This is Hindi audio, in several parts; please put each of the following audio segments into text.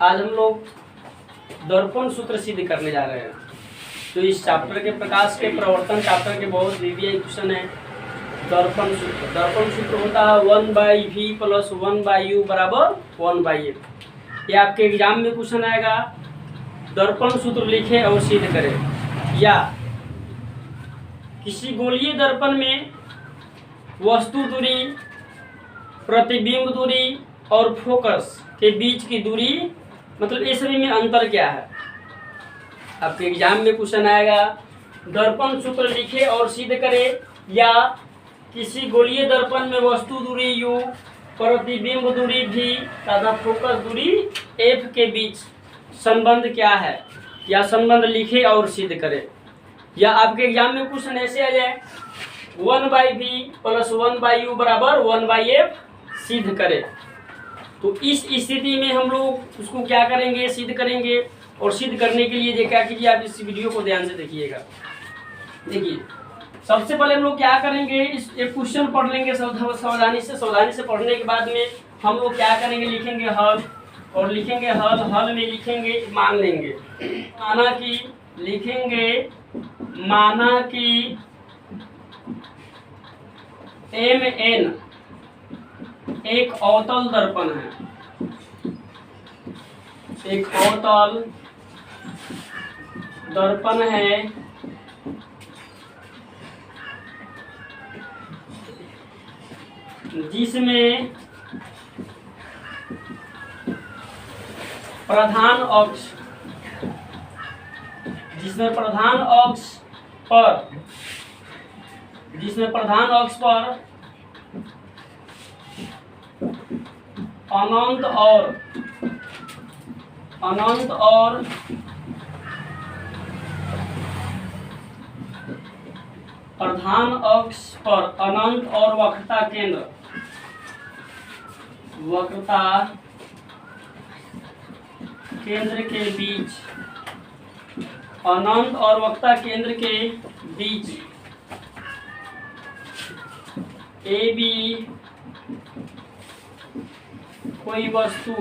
आज हम लोग दर्पण सूत्र सिद्ध करने जा रहे हैं। तो इस चैप्टर के प्रकाश के प्रवर्तन चैप्टर के बहुत वीवीआई क्वेश्चन है। दर्पण सूत्र होता है 1/v + 1/u = 1/f। ये आपके एग्जाम में क्वेश्चन आएगा। दर्पण सूत्र लिखे और सिद्ध करें। या किसी गोलीय दर्पण में वस्तु दूरी, प्रतिबिंब दूरी और फोकस के बीच की दूरी, मतलब ये सभी में अंतर क्या है। आपके एग्जाम में क्वेश्चन आएगा। दर्पण सूत्र लिखे और सिद्ध करें। या किसी गोलीय दर्पण में वस्तु दूरी u, प्रतिबिंब दूरी v तथा फोकस दूरी f के बीच संबंध क्या है, या संबंध लिखे और सिद्ध करें। या आपके एग्जाम में क्वेश्चन ऐसे आ जाए 1/v + 1/u = 1/f सिद्ध करें। तो इस स्थिति में हम लोग उसको क्या करेंगे, सिद्ध करेंगे। और सिद्ध करने के लिए क्या कीजिए, आप इस वीडियो को ध्यान से देखिएगा। देखिए, सबसे पहले हम लोग क्या करेंगे, इस एक क्वेश्चन पढ़ लेंगे सावधानी से पढ़ने के बाद में हम लोग क्या करेंगे, लिखेंगे हल। और लिखेंगे हल में लिखेंगे मान लेंगे। माना कि Mn एक अवतल दर्पण है। एक अवतल दर्पण है जिसमें प्रधान अक्ष पर अनंत और प्रधान अक्ष पर अनंत और वक्रता केंद्र के बीच, अनंत और वक्रता केंद्र के बीच AB कोई वस्तु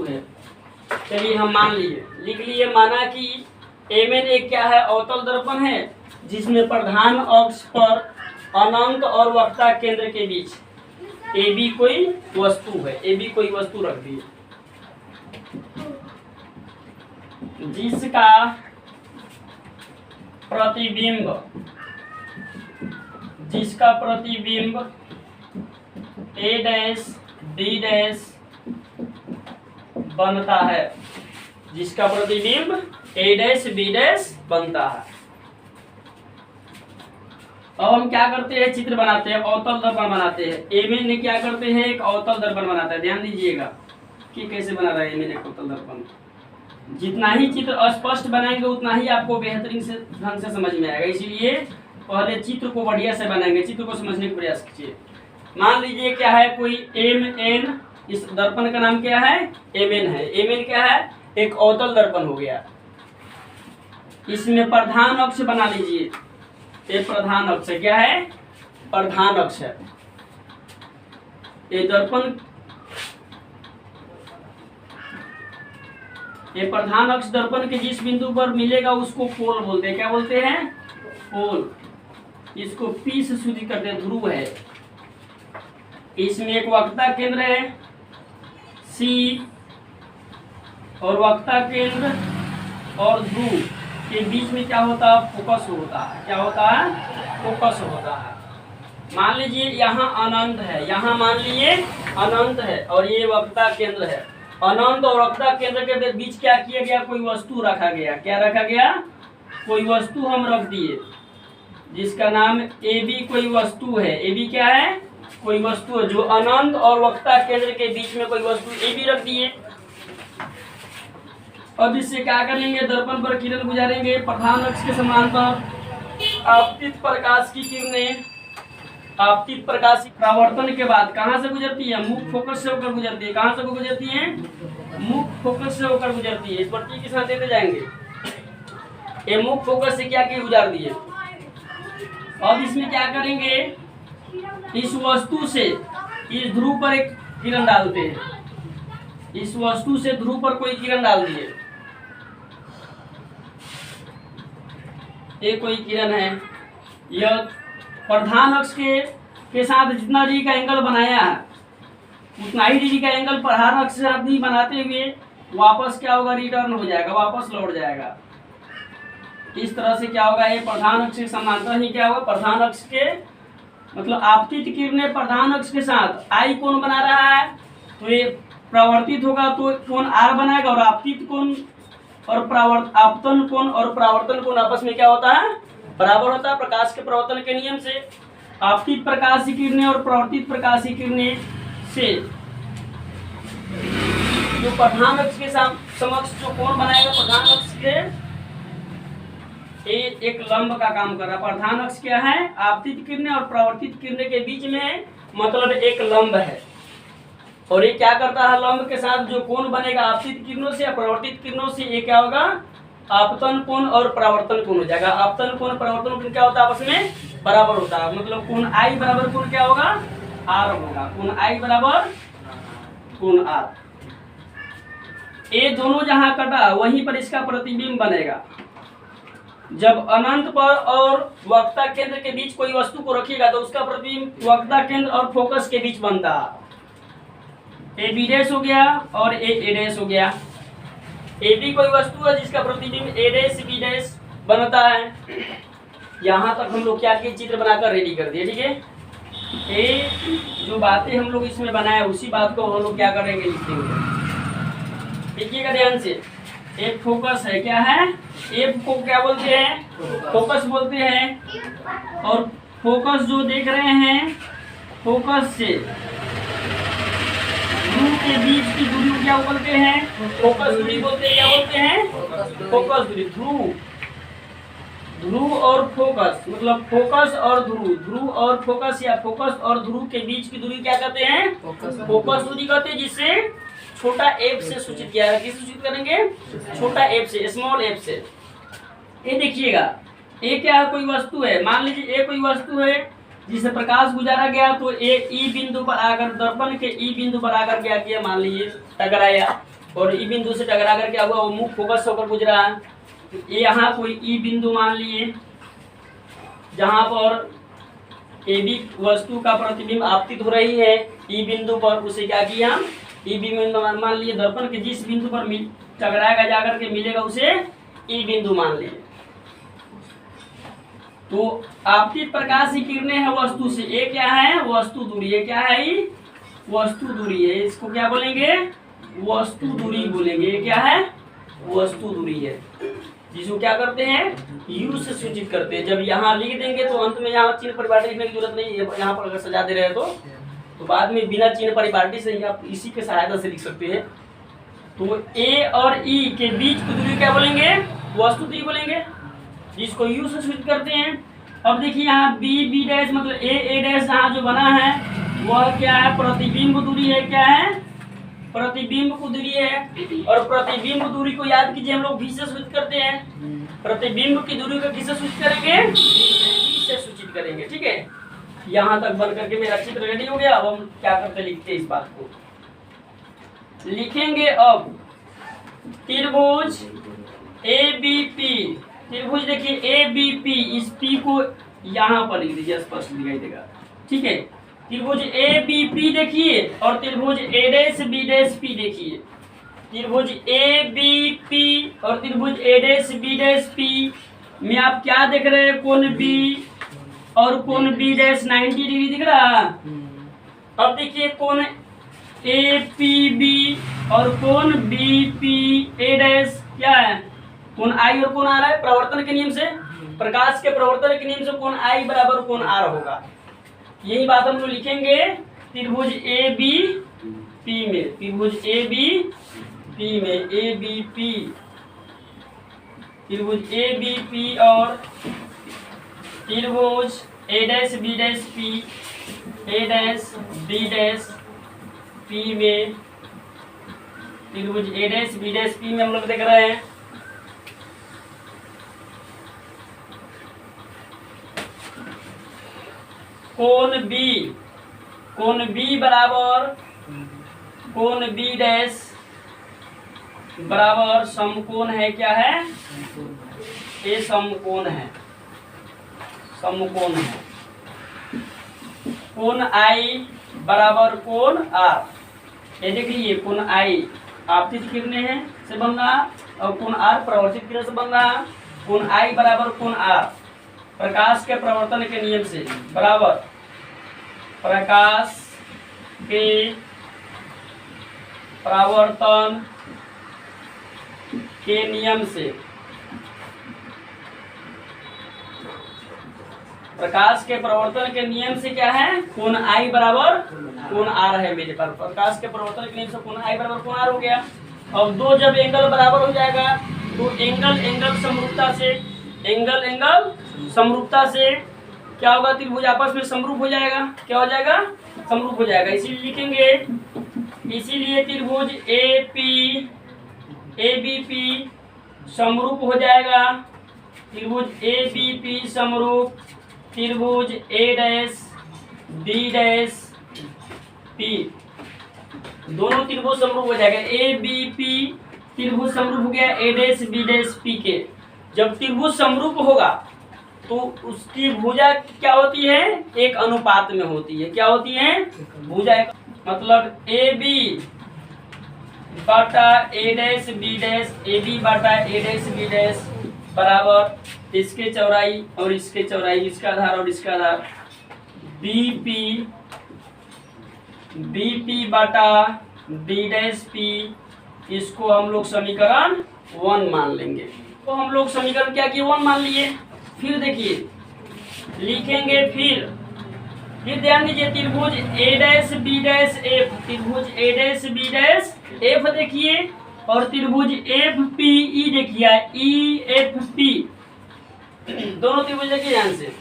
है। चलिए हम मान लिए, लिख लिए। माना कि Mn एक क्या है, अवतल दर्पण है जिसमें प्रधान अक्ष पर अनंत और वक्रता केंद्र के बीच AB कोई वस्तु है। AB कोई वस्तु रख दी जिसका प्रतिबिंब A' B' बनता है। जिसका प्रतिबिंब A' B' बनता है। अब हम क्या करते हैं, चित्र बनाते हैं, अवतल दर्पण बनाते हैं। Mn ने क्या करते हैं, एक अवतल दर्पण बनाता है। ध्यान दीजिएगा कि कैसे बना रहा है Mn एक अवतल दर्पण। जितना ही चित्र स्पष्ट बनाएंगे उतना ही आपको बेहतरीन से ढंग से समझ में आएगा। इसीलिए पहले चित्र को बढ़िया से बनाएंगे, चित्र को समझने का प्रयास कीजिए। मान लीजिए क्या है, कोई Mn, इस दर्पण का नाम क्या है, Mn है। Mn क्या है, एक अवतल दर्पण हो गया। इसमें प्रधान अक्ष बना लीजिए। ये प्रधान अक्ष क्या है, प्रधान अक्ष है। ये दर्पण, ये प्रधान अक्ष दर्पण के जिस बिंदु पर मिलेगा उसको पोल बोलते हैं। क्या बोलते हैं, पोल। इसको P से सूचित करते हैं, ध्रुव है। इसमें एक वक्रता केंद्र है C, और वक्रता केंद्र और ध्रुव के बीच में क्या होता है, फोकस होता है। क्या होता है, फोकस होता है। मान लीजिए यहाँ अनंत है, यहाँ मान लीजिए अनंत है, और ये वक्रता केंद्र है। अनंत और वक्रता केंद्र के बीच क्या किया गया, कोई वस्तु रखा गया। क्या रखा गया, कोई वस्तु हम रख दिए जिसका नाम AB कोई वस्तु है। AB क्या है, कोई वस्तु है जो अनंत और वक्रता केंद्र के बीच में कोई वस्तु AB रख दिए। अब इससे क्या करेंगे, दर्पण पर किरण गुजारेंगे। प्रधान अक्ष के समांतर आपतित प्रकाश की किरणें, आपतित प्रकाश परावर्तन के बाद कहाँ से गुजरती है, मुख्य फोकस से होकर गुजरती है। कहाँ से गुजरती है, मुख्य फोकस से होकर गुजरती है। इस प्रतीक के साथ देते जाएंगे। ये मुख्य फोकस से क्या की गुजार दिए। अब इसमें क्या करेंगे, इस वस्तु से इस ध्रुव पर एक किरण डालते हैं, इस वस्तु से ध्रुव पर कोई किरण डाल दिए, ये कोई किरण है, यह प्रधान अक्ष के साथ जितना डी का एंगल बनाया है उतना ही डी का एंगल प्रधान अक्ष के साथ नहीं बनाते हुए वापस क्या होगा, रिटर्न हो जाएगा, वापस लौट जाएगा। इस तरह से क्या होगा, ये प्रधान अक्ष के समांतर ही क्या होगा, प्रधान अक्ष के मतलब आपतित किरणें प्रधान अक्ष के साथ आई कोण बना रहा है, तो ये प्रवर्तित होगा तो कोण आर बनाएगा, और आपतित कोण और आपतन कोण और परावर्तन कोण आपस में क्या होता है, बराबर होता है। प्रकाश के प्रवर्तन के नियम से आपतित प्रकाश की किरणें और प्रवर्तित प्रकाश की किरणें से जो प्रधान अक्ष के समक्ष जो कोण बनाएगा, प्रधान अक्ष के एक लंब का काम कर रहा है। प्रधान अक्ष क्या है, आपतित किरणें और परावर्तित किरणें के बीच में मतलब एक लंब है, और ये क्या करता है, लंब के साथ जो कोण बनेगा आपतित किरणों से या परावर्तित किरणों से, ये क्या होगा, आपतन कोण और परावर्तन कोण हो जाएगा। आपतन कोण परावर्तन कोण क्या होता है, आपस में बराबर होता है, मतलब कोण आई बराबर कोण क्या होगा, आर होगा, कोण आई बराबर कोण आर। ये दोनों जहां कटा वहीं पर इसका प्रतिबिंब बनेगा। जब अनंत पर और वक्रता केंद्र के बीच कोई वस्तु को रखिएगा तो उसका प्रतिबिंब वक्रता केंद्र और फोकस के बीच बनता है। ए बी डैश हो गया और ए डैश हो गया। ए बी कोई वस्तु है जिसका प्रतिबिंब ए डैश बी डैश बनता है। यहाँ तक हम लोग क्या किए, चित्र बनाकर रेडी कर दिए, ठीक है। ये जो बातें हम लोग इसमें बनाए उसी बात को हम लोग क्या करेंगे, लिखेंगे। देखिएगा ध्यान से, एक फोकस है, क्या है, एफ को क्या बोलते हैं, फोकस बोलते हैं। और फोकस जो देख रहे हैं, फोकस से ध्रुव के बीच की दूरी को क्या बोलते हैं, फोकस दूरी बोलते हैं। क्या बोलते हैं, फोकस दूरी। ध्रुव और फोकस मतलब फोकस और ध्रुव, ध्रुव और फोकस या फोकस और ध्रुव के बीच की दूरी क्या कहते हैं, फोकस दूरी कहते हैं, जिससे छोटा एफ से सूचित किया है। किससे सूचित करेंगे, छोटा एफ से, स्मॉल एफ से। ये देखिएगा, ए क्या है, कोई वस्तु है, मान लीजिए ए कोई वस्तु है जिसे प्रकाश गुजारा गया, तो ए ई बिंदु पर आकर दर्पण के ई बिंदु पर आकर क्या किया, मान लीजिए टकराया, और ई बिंदु से टकरा कर क्या हुआ, वो मुख फोकस होकर गुजरा है। तो ये यहाँ कोई ई बिंदु मान लिए जहाँ पर ए बी वस्तु का प्रतिबिंब आपतित हो रही है ई बिंदु पर, उसे क्या किया, ई बिंदु मान लिए। दर्पण के जिस बिंदु पर टकराएगा जाकर के मिलेगा उसे ई बिंदु मान लिए। तो आपतित प्रकाश की किरणें है वस्तु से, ये क्या है, वस्तु दूरी है। क्या है, ये वस्तु दूरी है। इसको क्या बोलेंगे, वस्तु दूरी बोलेंगे। ये क्या है, वस्तु दूरी है, जिसको क्या करते हैं, यू से सूचित करते हैं। जब यहाँ लिख देंगे तो अंत में यहाँ चिन्ह परिपाटी लिखने की जरूरत नहीं है। यहाँ पर अगर सजा दे रहे हैं तो बाद में बिना चिन्ह परिपाटी से ही आप इसी के सहायता से लिख सकते हैं। तो ए और ई के बीच की दूरी क्या बोलेंगे, वस्तु दूरी बोलेंगे, जिसको यू से सूचित करते हैं। अब देखिए यहाँ बी डैश मतलब ए डैश यहाँ जो बना है वह क्या है, प्रतिबिंब दूरी है। क्या है, प्रतिबिंब की दूरी है। और प्रतिबिंब दूरी को याद कीजिए, हम लोग भी से सूचित करते हैं। प्रतिबिंब की दूरी को किससे सूचित करेंगे, भी से सूचित करेंगे, ठीक है। यहाँ तक बन करके मेरा चित्र रेडी हो गया। अब हम क्या करते, लिखते हैं, इस बात को लिखेंगे। अब त्रिभुज ए बी पी, त्रिभुज देखिए ए बी पी, इस पी को यहाँ पर लिख दीजिए, स्पष्ट दिखाई देगा, ठीक है। त्रिभुज ए बी पी देखिए और त्रिभुज A dash B dash P देखिए। त्रिभुज ए बी पी और त्रिभुज A dash B dash P में आप क्या देख रहे हैं, कोण बी और कोण बी डैश 90 डिग्री दिख रहा है। अब देखिए कोण ए पी बी और कोण बी पी ए डैश क्या है, कोण आई और कोण आर है। प्रवर्तन के नियम से, प्रकाश के प्रवर्तन के नियम से कोण आई बराबर कोण आर होगा। यही बात हम लोग लिखेंगे त्रिभुज ए बी पी में, त्रिभुज ए बी पी में, ए बी पी, त्रिभुज ए बी पी और त्रिभुज A dash B dash P, A dash B dash P में, त्रिभुज A dash B dash P में हम लोग देख रहे हैं। कोण बी बराबर कोण बी डैश बराबर समकोण है, क्या है, ये समकोण है, समकोण है। कोण आई बराबर कोण आर, ये देख लीजिए कोण आई आपतित किरणें हैं से बन रहा और कोण आर परावर्तित किरण से बन रहा। कोण आई बराबर कोण आर प्रकाश के प्रवर्तन के नियम से बराबर प्रकाश के परावर्तन के नियम से, प्रकाश के प्रवर्तन के नियम से क्या है, कोण आई बराबर कोण आर है मेरे पास। प्रकाश के प्रवर्तन के नियम से कोण आई बराबर कोण आर हो गया। अब दो जब एंगल बराबर हो जाएगा तो एंगल एंगल समरूपता से, एंगल एंगल समरूपता से क्या होगा, त्रिभुज आपस में समरूप हो जाएगा। क्या हो जाएगा, समरूप हो जाएगा। इसीलिए लिखेंगे, इसीलिए त्रिभुज A P A B P समरूप हो जाएगा। त्रिभुज ए बी पी समरूप त्रिभुज A dash B dash P, दोनों त्रिभुज समरूप हो जाएगा। ए बी पी त्रिभुज समरूप हो गया ए डैश बी डैश पी के। जब त्रिभुज समरूप होगा तो उसकी भुजा क्या होती है, एक अनुपात में होती है। क्या होती है, भुजा एक, मतलब ए बी बाटा A dash B dash, A B बाटा ए डैश बी डैश बराबर इसके चौड़ाई और इसके चौड़ाई, इसका आधार और इसका आधार, बी पी बाटा बी डैश पी, इसको हम लोग समीकरण 1 मान लेंगे। तो हम लोग समीकरण क्या किए, 1 मान लिए। फिर देखिए लिखेंगे, फिर ध्यान दीजिए त्रिभुज A dash B dash F, त्रिभुज A dash B dash F देखिए, और त्रिभुज एफ पी ई देखिए, ई एफ पी, दोनों त्रिभुज देखिए ध्यान से।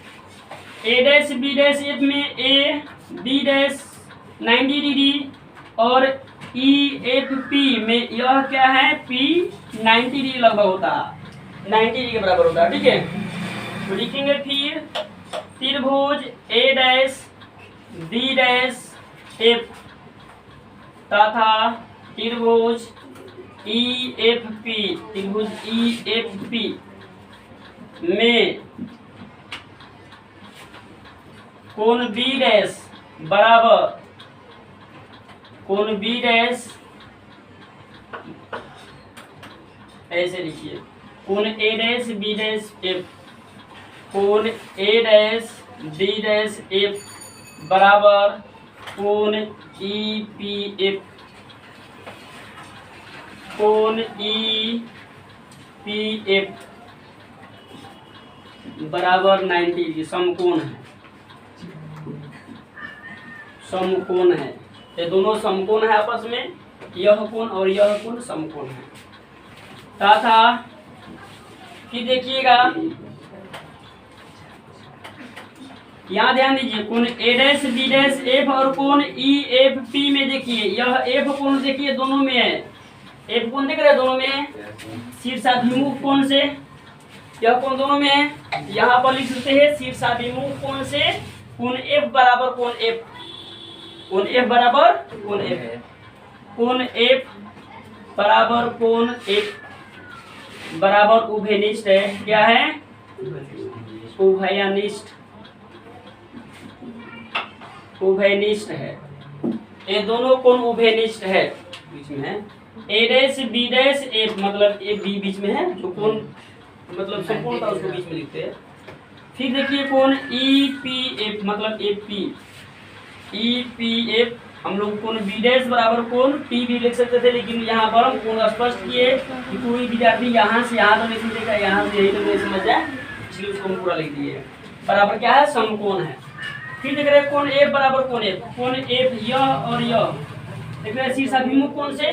ए डैश बी डैश एफ में ए बी डैश 90 डिग्री और ई एफ पी में यह क्या है, पी 90 डिग्री लगभग होता है, 90 डिग्री के बराबर होता है। ठीक है, तो लिखेंगे फिर त्रिभुज A dash B dash F तथा त्रिभुज ई एफ पी, त्रिभुज ई एफ पी में कोण बी डैश बराबर, कोण बी डैश ऐसे लिखिए, कोण ए डैश बी डैश एफ, कोण ए डैश बी डैश एफ बराबर कोण ई पी एफ, कोण ई पी एफ बराबर 90 डिग्री, समकोण है, समकोण है, ये दोनों समकोण है आपस में, यह कोण और यह कोण समकोण है। तथा फिर देखिएगा यहाँ ध्यान दीजिए, कोण ए डैश बी डैश एफ और कोण ई एफ पी में देखिए, यह एफ कोण देखिए दोनों में है, एफ कोण दिख रहा है दोनों में, शीर्षाभिमुख कोण से यह कोण दोनों में है। यहाँ पर लिख सकते हैं शीर्षाभिमुख कोण से कोण एफ बराबर कोण एफ, कोण एफ बराबर कोण एफ, कोण एफ बराबर कोण एफ बराबर उभयनिष्ठ है। क्या है, उभयनिष्ठ, उभयनिष्ठ है, ये दोनों कोण उभयनिष्ठ है, बीच में है। ए डैश बी डैश एफ मतलब ए बी बीच में है, जो कोण मतलब संपूर्ण था उसको बीच में लिखते हैं। फिर देखिए कोण ई पी एफ मतलब A P, E P F हम लोग कोण बी डैश बराबर कोण पी भी लिख सकते थे, लेकिन यहाँ पर हम कोण स्पष्ट किए कि कोई विद्यार्थी यहाँ से यहाँ तो नहीं समझेगा, यहाँ से यही तो नहीं समझ जाए, इसलिए उसको हम पूरा लिख दिए। बराबर क्या है, समकोण है। फिर देख रहे हैं कोण एफ बराबर कोण एफ, कोण एफ यह और यह देख रहे हैं शीर्षाभिमुख कोण से,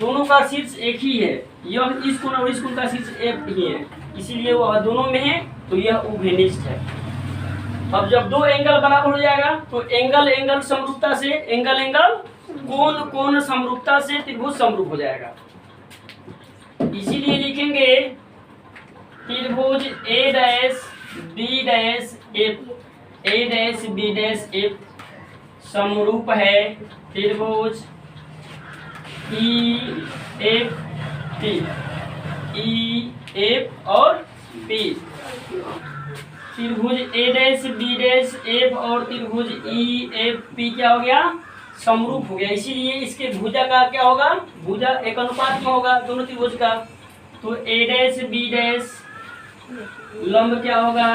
दोनों का शीर्ष एक ही है, यह इस कोण और इस कोण का शीर्ष एफ ही है, इसीलिए वह दोनों में है, तो यह उभयनिष्ठ है। अब जब दो एंगल बराबर हो जाएगा तो एंगल एंगल समरूपता से, एंगल एंगल कोण कोण समरूपता से त्रिभुज समरूप हो जाएगा। इसीलिए लिखेंगे त्रिभुज A dash B dash F, A dash B dash F समरूप है त्रिभुज ई एफ पी, ई एफ और पी। त्रिभुज A dash B dash F और त्रिभुज ई एफ पी क्या हो गया, समरूप हो गया। इसीलिए इसके भुजा का क्या होगा, भुजा एक अनुपात में होगा दोनों त्रिभुज का। तो ए डैश बी डैश लंब क्या होगा,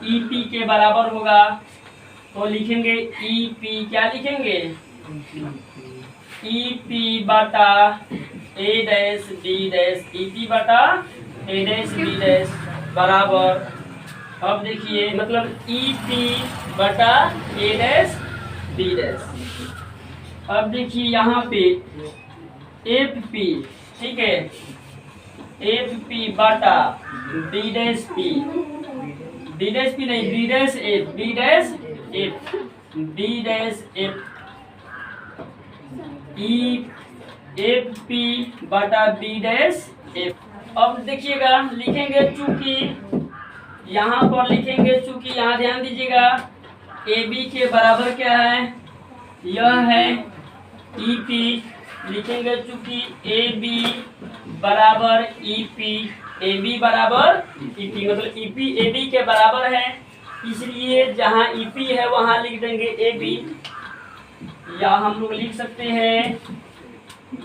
ई पी के बराबर होगा। तो लिखेंगे ई पी, क्या लिखेंगे, ई पी बाटा A dash B dash, E P बाटा ए डैश बी डैश बराबर। अब देखिए मतलब ई पी बटा ए डैश बी डैश। अब देखिए यहाँ पे एफ पी, ठीक है, एफ पी बाटा B dash P, B dash P नहीं, B dash F, B dash F, B dash F, E F P बटा बी डैश एफ। अब देखिएगा लिखेंगे, चूंकि यहाँ पर लिखेंगे, चूंकि यहाँ ध्यान दीजिएगा ए बी के बराबर क्या है, यह है ई पी। लिखेंगे चूंकि ए बी बराबर ई पी, ए बी बराबर ई पी, मतलब ई पी ए बी के बराबर है, इसलिए जहाँ ई पी है वहाँ लिख देंगे ए बी। या हम लोग लिख सकते हैं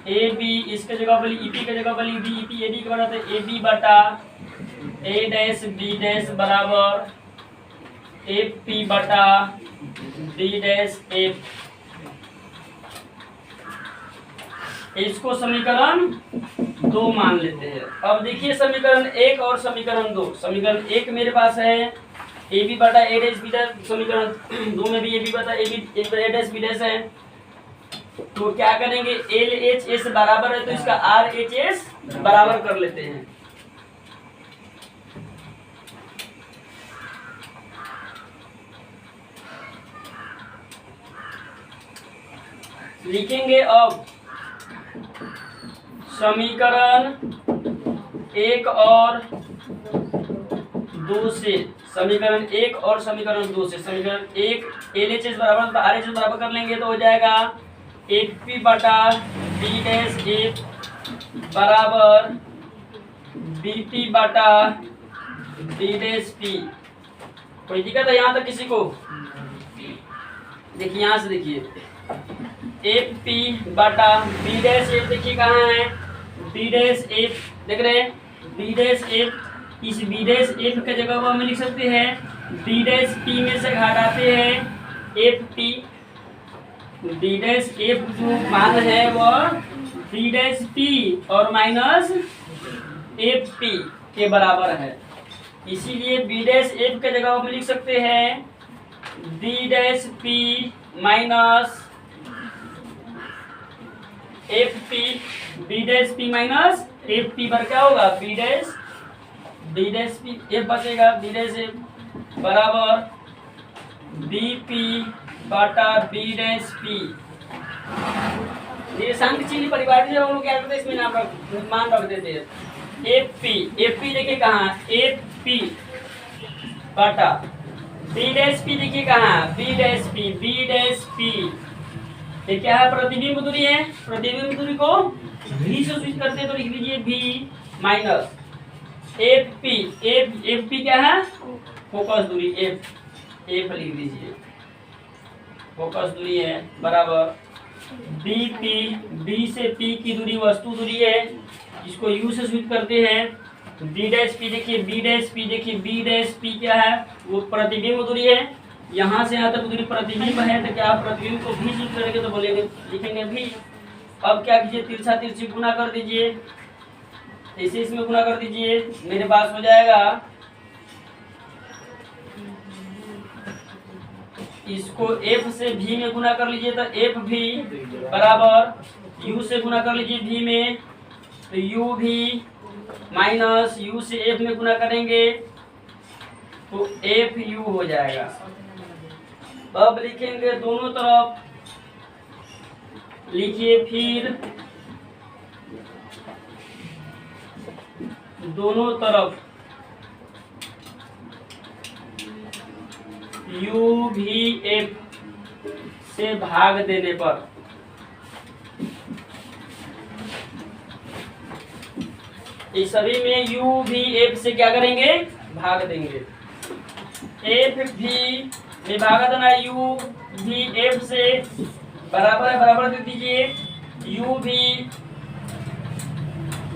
ए बी, इसके जगह पर ई पी के जगह पर लिख दी, ई पी ए बी के बराबर है, ए बी बटा ए डैश बी डैश बराबर एफ पी बटा बी डैश एफ। इसको समीकरण 2 मान लेते हैं। अब देखिए समीकरण 1 और समीकरण 2। समीकरण 1 मेरे पास है ए बी बटा ए डैश बी डैश, समीकरण 2 में भी ए बी बटा ए डैश बी डैश है। तो क्या करेंगे, एल एच एस बराबर है तो इसका आर एच एस बराबर कर लेते हैं। लिखेंगे अब समीकरण 1 और 2 से, समीकरण 1 और समीकरण 2 से, समीकरण 1 एल एच एस बराबर तो आर एच एस बराबर कर लेंगे तो हो जाएगा एफ पी बटा बी डैश एफ बराबर बी पी बटा बी डैश पी। कोई दिक्कत है यहाँ तक किसी को? देखिए यहाँ से देखिए एफ पी बटा बी डैश एफ, देखिए कहाँ है बी डैश एफ, देख रहे हैं बी डैश एफ। इस बी डैश एफ के जगह पर हम लिख सकते हैं बी डैश पी में से घटाते हैं F P. B dash F जो मान है वह बी डैश पी और माइनस एफ पी के बराबर है, इसीलिए बी डैश एफ के जगह हम लिख सकते हैं B dash P minus F P. B dash P minus F P पर क्या होगा बी डैश पी एफ बचेगा, बी डैश एफ बराबर बी पी बटा बी डैश पी। ये संघ चिन्ह परिवार से हम लोग क्या करते हैं, इसमें मान रख देते हैं एफ पी देखिए कहाँ एफ पी बटा बी डैश पी, देखिए कहाँ बी डैश पी। ये क्या है, प्रतिबिंब दूरी है, प्रतिबिंब दूरी को भी से स्विच करते हैं तो लिख लीजिए भी माइनस एफ पी क्या है फोकस दूरी, एफ लिख दीजिए फोकस दूरी है बराबर बी पी, बी से पी की दूरी वस्तु दूरी है, इसको यू से स्विच करते हैं बी डैश पी। देखिए बी डैश पी क्या है, वो प्रतिबिंब दूरी है, यहाँ से यहाँ तक दूरी प्रतिबिंब है, तो क्या प्रतिबिंब को भी स्विच करेंगे तो बोलेंगे लिखेंगे भी। अब क्या कीजिए तिरछा तिरछी गुना कर दीजिए, इसे इसमें गुना कर दीजिए, मेरे पास हो जाएगा इसको f से v में गुना कर लीजिए तो एफ भी बराबर u से गुना कर लीजिए v में तो u भी माइनस u से f में गुना करेंगे तो एफ यू हो जाएगा। अब लिखेंगे दोनों तरफ, लिखिए फिर दोनों तरफ यू भी एफ से भाग देने पर इस सभी में यू भी एफ से क्या करेंगे, भाग देंगे। एफ भी में भागा देना यू भी एफ से, बराबर है बराबर दे दीजिए, यू भी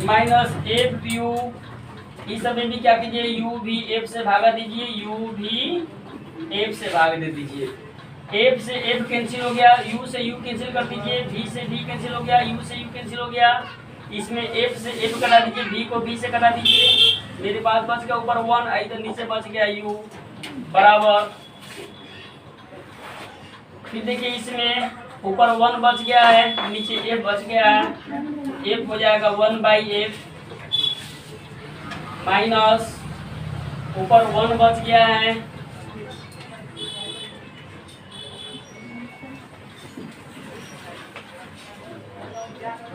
माइनस एफ यू, इस सभी भी क्या कीजिए, यू भी एफ से भागा दीजिए, यू भी एफ से भाग दे दीजिए। एफ से एफ कैंसिल हो गया, यू से यू कैंसिल कर दीजिए, भी से भी कैंसिल हो गया, यू से यू कैंसिल हो गया, इसमें एफ से एफ कटा दीजिए, भी को भी से कटा दीजिए, मेरे पास बच गया ऊपर 1, इधर नीचे बच गया यू बराबर। फिर देखिए इसमें ऊपर 1 बच गया है, नीचे एफ बच गया है, एफ हो जाएगा 1/f माइनस ऊपर 1 बच गया है,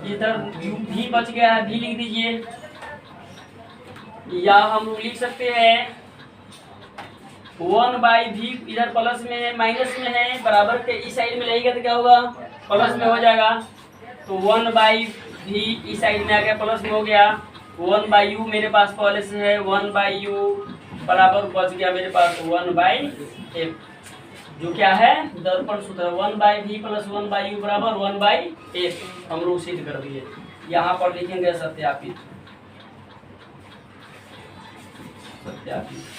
इधर भी बच गया है, भी लिख दीजिए, या हम लोग लिख सकते हैं 1/v, इधर प्लस में है माइनस में है, बराबर के इस साइड में रहेगा तो क्या होगा, प्लस में हो जाएगा, तो 1/v इस साइड में आ गया, प्लस में हो गया, 1/u मेरे पास पहले से है, 1/u बराबर बच गया मेरे पास 1/f, जो क्या है दर्पण सूत्र, 1/v प्लस 1/u बराबर 1/f हम लोग सिद्ध कर दिए। यहाँ पर लिखेंगे सत्यापित, सत्यापित।